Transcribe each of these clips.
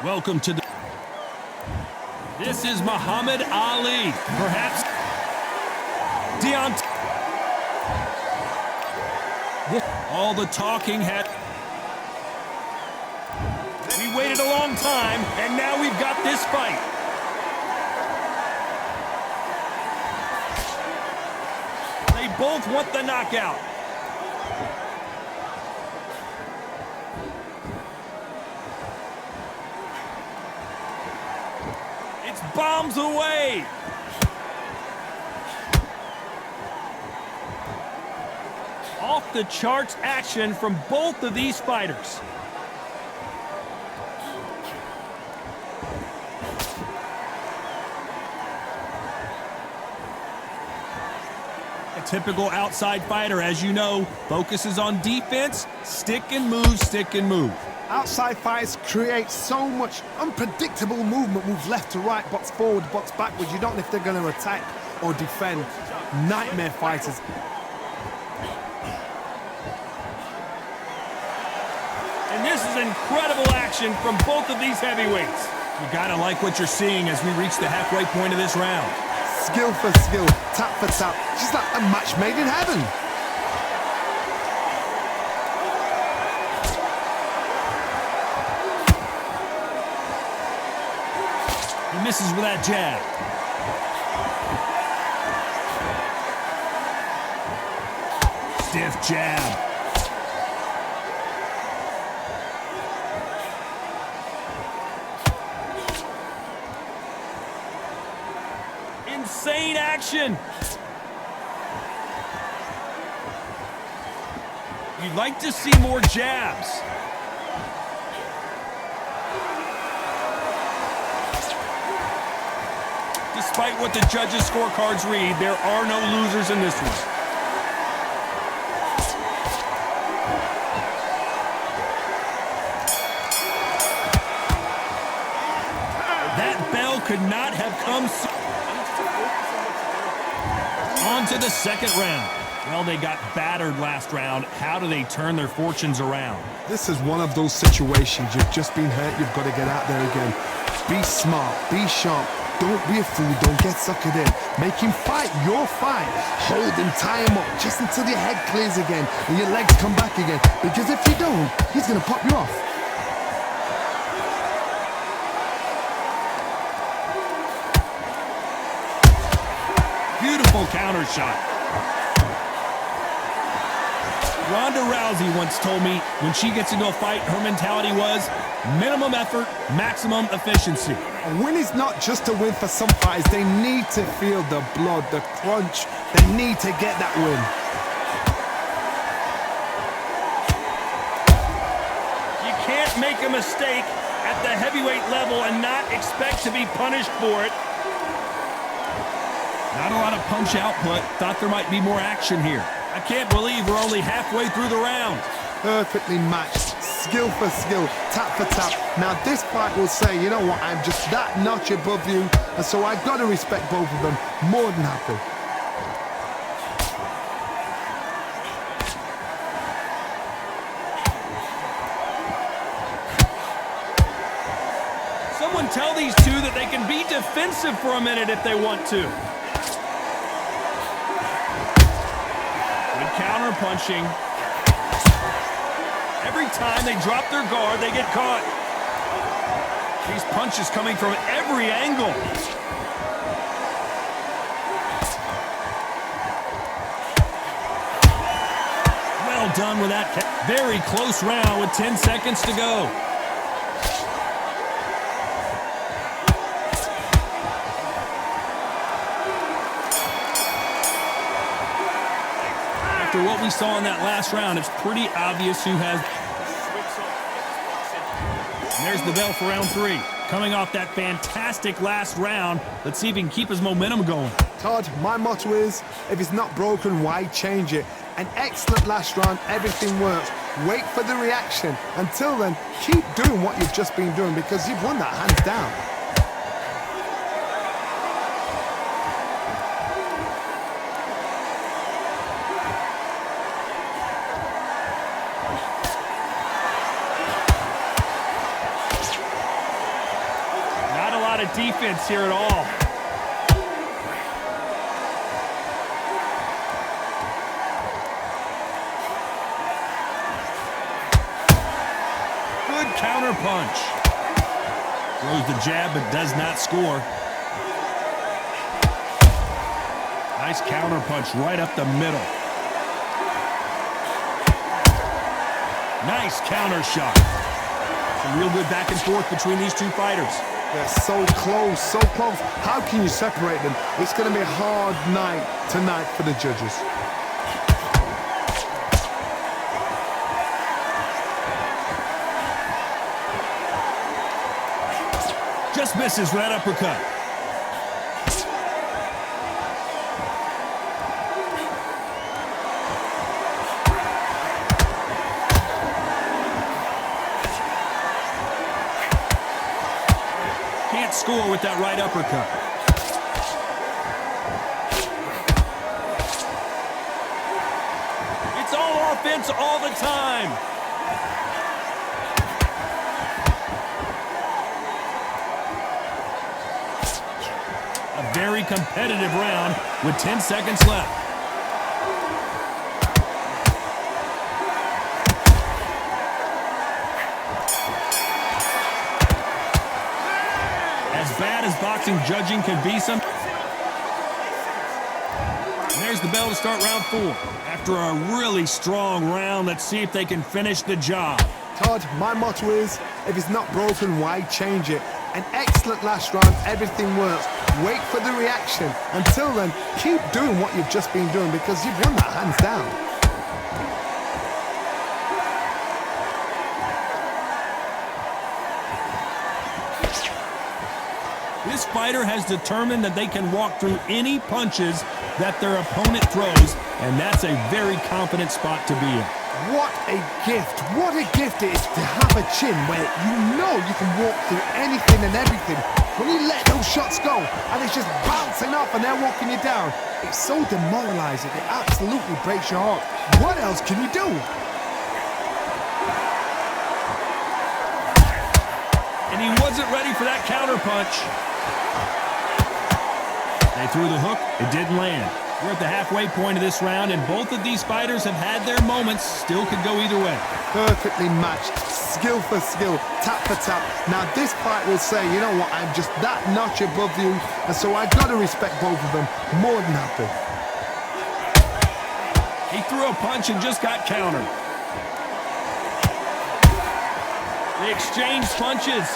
Welcome to the... This is Muhammad Ali. Perhaps... Deontay... All the talking had... We waited a long time, and now we've got this fight. They both want the knockout. It's bombs away. Off the charts action from both of these fighters. A typical outside fighter, as you know, focuses on defense, stick and move, stick and move. Outside fighters create so much unpredictable movement, moves left to right, box forward, box backwards. You don't know if they're going to attack or defend. Nightmare fighters. And this is incredible action from both of these heavyweights. You gotta like what you're seeing as we reach the halfway point of this round. Skill for skill, tap for tap. Just like a match made in heaven. He misses with that jab. Stiff jab. Insane action. You'd like to see more jabs. Despite what the judges' scorecards read, there are no losers in this one. That bell could not have come sooner. On to the second round. Well, they got battered last round. How do they turn their fortunes around? This is one of those situations. You've just been hurt. You've got to get out there again. Be smart. Be sharp. Don't be a fool. Don't get suckered in. Make him fight your fight. Hold him, tie him up, just until your head clears again and your legs come back again. Because if you don't, he's going to pop you off. Beautiful counter shot. Ronda Rousey once told me when she gets into a fight, her mentality was minimum effort, maximum efficiency. A win is not just a win for some fighters. They need to feel the blood, the crunch. They need to get that win. You can't make a mistake at the heavyweight level and not expect to be punished for it. Not a lot of punch output. Thought there might be more action here. I can't believe we're only halfway through the round. Perfectly matched. Skill for skill, tap for tap. Now this fight will say, you know what, I'm just that notch above you, and so I've got to respect both of them. More than happy. Someone tell these two that they can be defensive for a minute if they want to. Good counter punching. Every time they drop their guard, they get caught. These punches coming from every angle. Well done with that. Very close round with 10 seconds to go. After what we saw in that last round, it's pretty obvious who has... And there's the bell for round 3. Coming off that fantastic last round, let's see if he can keep his momentum going. Todd, my motto is, if it's not broken, why change it? An excellent last round, everything works. Wait for the reaction. Until then, keep doing what you've just been doing because you've won that hands down. defense here at all. Good counter punch. Throws the jab but does not score. Nice counter punch right up the middle. Nice counter shot. Some real good back and forth between these two fighters. They're so close, so close. How can you separate them? It's going to be a hard night tonight for the judges. Just misses for that uppercut. Can't score with that right uppercut. It's all offense all the time. A very competitive round with 10 seconds left. As bad as boxing judging can be some. And there's the bell to start round 4. After a really strong round, let's see if they can finish the job. Todd, my motto is, if it's not broken, why change it? An excellent last round, everything works. Wait for the reaction. Until then, keep doing what you've just been doing because you've won that hands down. This fighter has determined that they can walk through any punches that their opponent throws, and that's a very confident spot to be in. What a gift. What a gift it is to have a chin where you know you can walk through anything and everything. When you let those shots go and it's just bouncing off and they're walking you down, it's so demoralizing. It absolutely breaks your heart. What else can you do? And he wasn't ready for that counter punch. They threw the hook. It didn't land. We're at the halfway point of this round, and both of these fighters have had their moments. Still could go either way. Perfectly matched. Skill for skill. Tap for tap. Now this fight will say, you know what, I'm just that notch above you, and so I got to respect both of them more than happy. He threw a punch and just got countered. They exchanged punches.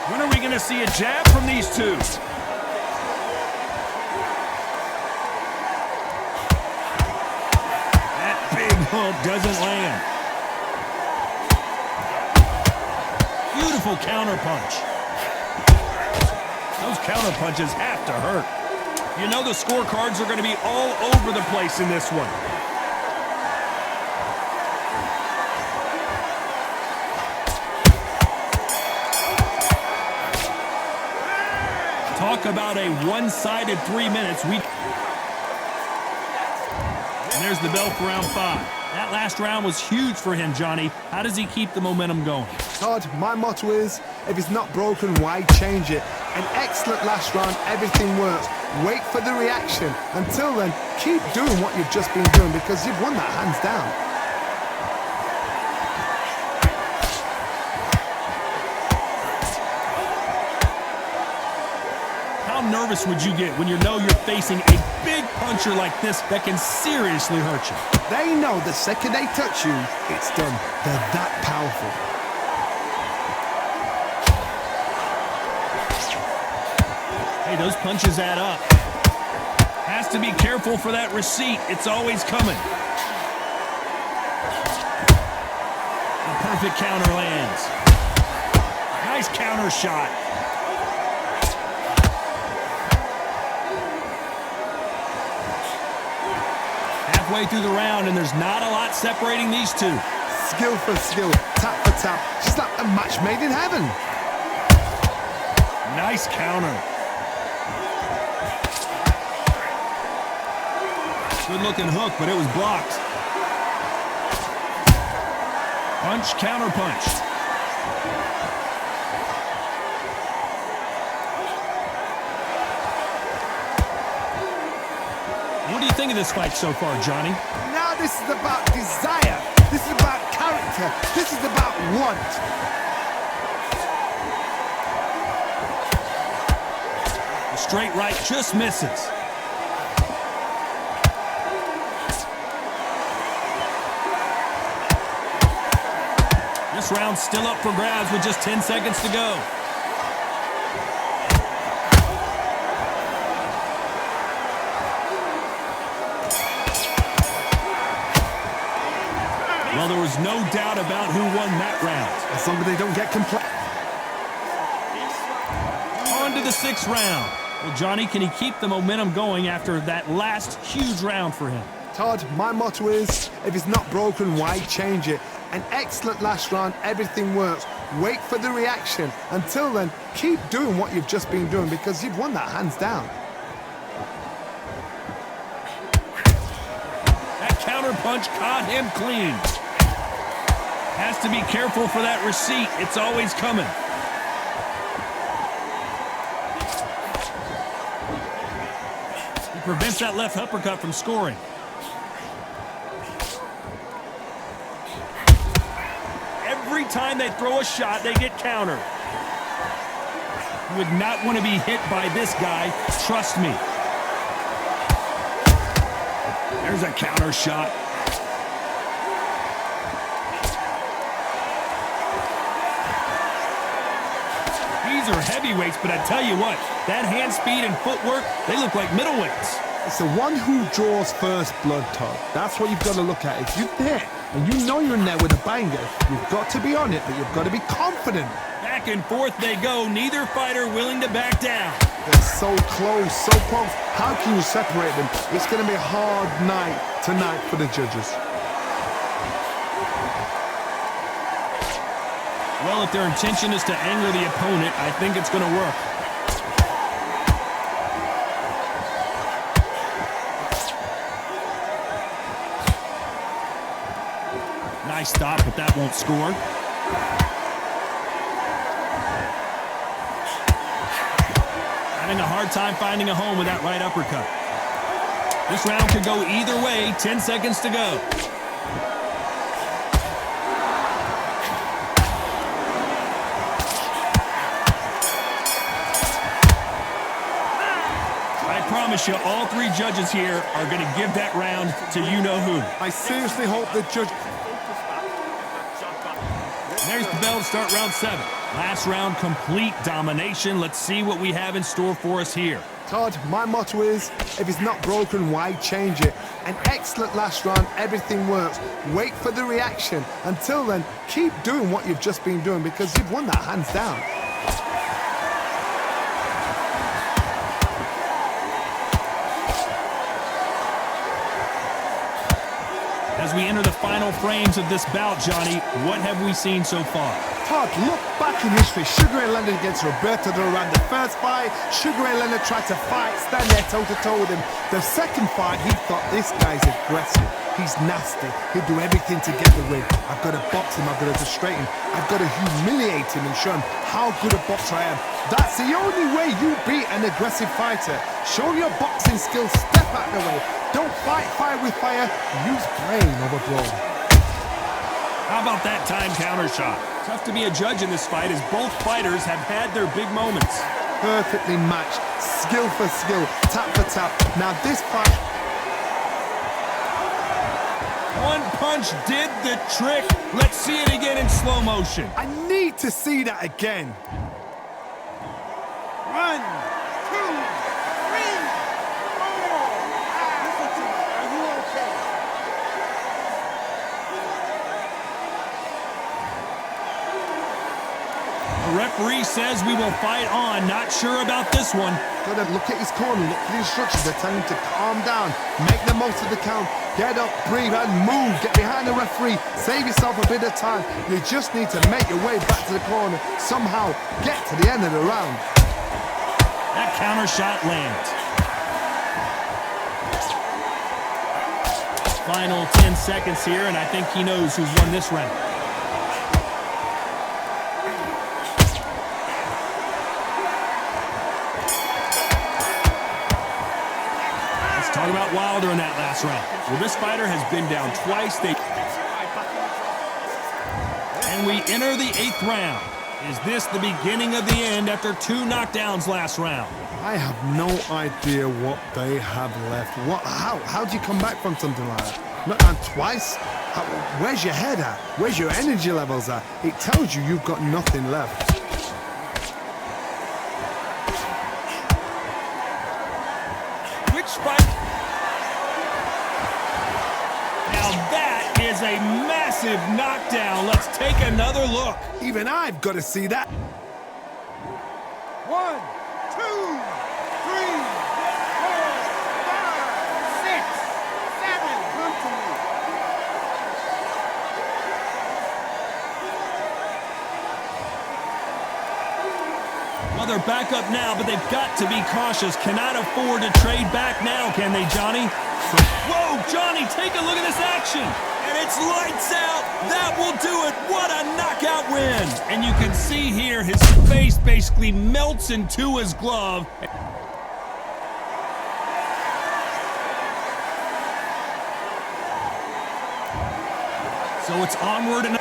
When are we going to see a jab from these two? That big hook doesn't land. Beautiful counter punch. Those counter punches have to hurt. You know the scorecards are going to be all over the place in this one. Talk about a one-sided 3 minutes. And there's the bell for round 5. That last round was huge for him, Johnny. How does he keep the momentum going? Todd, my motto is, if it's not broken, why change it? An excellent last round, everything works. Wait for the reaction. Until then, keep doing what you've just been doing because you've won that hands down. How nervous would you get when you know you're facing a big puncher like this that can seriously hurt you? They know the second they touch you, it's done. They're that powerful. Hey, those punches add up. Has to be careful for that receipt. It's always coming. The perfect counter lands. Nice counter shot. Halfway through the round, and there's not a lot separating these two. Skill for skill, tap for tap. Just like a match made in heaven. Nice counter. Good looking hook, but it was blocked. Punch, counter punch. What do you think of this fight so far, Johnny? Now this is about desire. This is about character. This is about want. The straight right just misses. This round's still up for grabs with just 10 seconds to go. Well, there was no doubt about who won that round. As long as they don't get complacent. On to the 6th round. Well, Johnny, can he keep the momentum going after that last huge round for him? Todd, my motto is, if it's not broken, why change it? An excellent last round, everything works. Wait for the reaction. Until then, keep doing what you've just been doing because you've won that hands down. That counter punch caught him clean. Has to be careful for that receipt. It's always coming. He prevents that left uppercut from scoring. Every time they throw a shot, they get countered. You would not want to be hit by this guy, trust me. There's a counter shot. These are heavyweights, but I tell you what, that hand speed and footwork, they look like middleweights. It's the one who draws first blood, Todd. That's what you've got to look at. If you're there and you know you're in there with a banger, you've got to be on it, but you've got to be confident. Back and forth they go, neither fighter willing to back down. They're so close, so close. How can you separate them? It's going to be a hard night tonight for the judges. Well, if their intention is to anger the opponent, I think it's going to work. Nice stop, but that won't score. Having a hard time finding a home with that right uppercut. This round could go either way. 10 seconds to go. I promise you, all 3 judges here are going to give that round to you-know-who. I seriously hope the judge... There's the bell to start round 7. Last round, complete domination. Let's see what we have in store for us here. Todd, my motto is, if it's not broken, why change it? An excellent last round, everything works. Wait for the reaction. Until then, keep doing what you've just been doing because you've won that hands down. As we enter the final frames of this bout, Johnny, what have we seen so far? Todd, look back in history. Sugar Ray Leonard against Roberto Duran. The first fight, Sugar Ray Leonard tried to fight, stand there toe-to-toe with him. The second fight, he thought, this guy's aggressive. He's nasty. He'll do everything to get the win. I've got to box him. I've got to frustrate him. I've got to humiliate him and show him how good a boxer I am. That's the only way you beat an aggressive fighter. Show your boxing skills. Step out the way. Don't fight fire with fire. Use brain over brawn. How about that time counter shot? Tough to be a judge in this fight as both fighters have had their big moments. Perfectly matched. Skill for skill. Tap for tap. Now this fight... One punch did the trick. Let's see it again in slow motion. I need to see that again. 1, 2, 3, 4. Listen to me. Are you okay? The referee says we will fight on. Not sure about this one. Gotta look at his corner, look for the instructions. They're telling him to calm down, make the most of the count, get up, breathe, and move. Get behind the referee, save yourself a bit of time. You just need to make your way back to the corner, somehow get to the end of the round. That counter shot lands. Final 10 seconds here, and I think he knows who's won this round. Talk about Wilder in that last round. Well, this fighter has been down twice. And we enter the 8th round. Is this the beginning of the end after 2 knockdowns last round? I have no idea what they have left. How do you come back from something like that? Not down twice? Where's your head at? Where's your energy levels at? It tells you you've got nothing left. Which fight? Now that is a massive knockdown. Let's take another look. Even I've got to see that. 1, 2, 3, 4, 5, 6, 7. Come to me. Well, they're back up now, but they've got to be cautious. Cannot afford to trade back now, can they, Johnny? Whoa, Johnny, take a look at this action. And it's lights out. That will do it. What a knockout win. And you can see here his face basically melts into his glove. So it's onward and